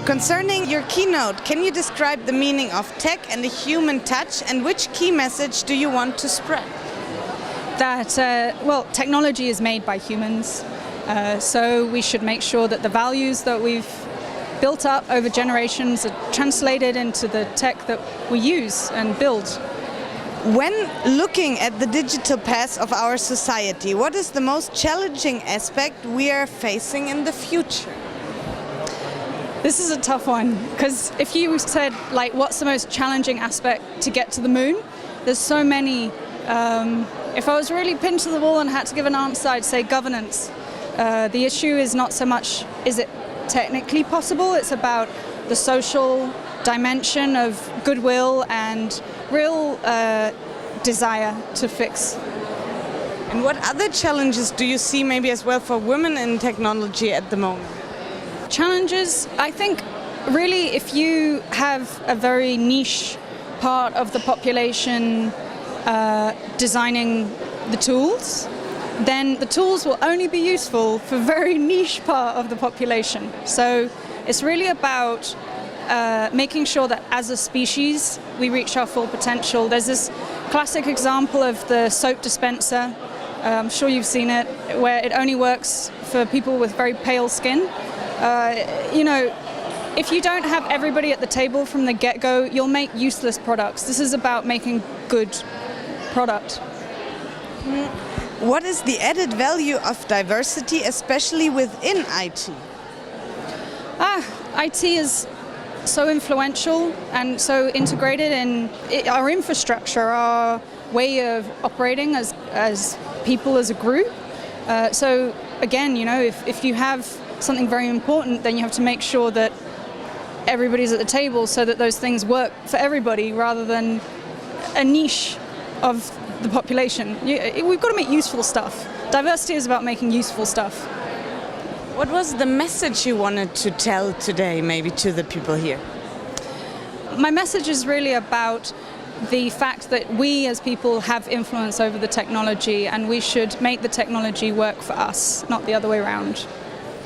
Concerning your keynote, can you describe the meaning of tech and the human touch, and which key message do you want to spread? That, technology is made by humans, so we should make sure that the values that we've built up over generations are translated into the tech that we use and build. When looking at the digital path of our society, what is the most challenging aspect we are facing in the future? This is a tough one, because if you said, what's the most challenging aspect to get to the moon? There's so many. If I was really pinned to the wall and had to give an answer, I'd say governance. The issue is not so much, is it technically possible? It's about the social dimension of goodwill and real desire to fix. And what other challenges do you see maybe as well for women in technology at the moment? Challenges, I think really if you have a very niche part of the population designing the tools, then the tools will only be useful for a very niche part of the population. So it's really about making sure that as a species we reach our full potential. There's this classic example of the soap dispenser, I'm sure you've seen it, where it only works for people with very pale skin. If you don't have everybody at the table from the get-go, you'll make useless products. This is about making good product. What is the added value of diversity, especially within IT? IT is so influential and so integrated in our infrastructure, our way of operating as people, as a group. So again, if you have something very important, then you have to make sure that everybody's at the table so that those things work for everybody rather than a niche of the population. We've got to make useful stuff. Diversity is about making useful stuff. What was the message you wanted to tell today, maybe to the people here? My message is really about the fact that we as people have influence over the technology, and we should make the technology work for us, not the other way around.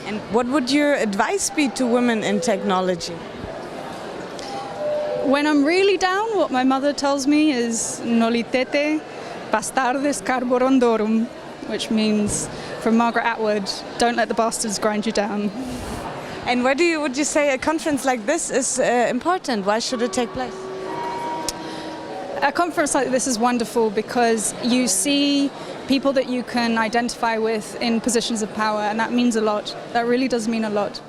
And what would your advice be to women in technology? When I'm really down, what my mother tells me is "Nolitete bastardes carborundorum," which means, from Margaret Atwood, don't let the bastards grind you down. And why would you say a conference like this is important? Why should it take place? A conference like this is wonderful because you see people that you can identify with in positions of power, and that means a lot. That really does mean a lot.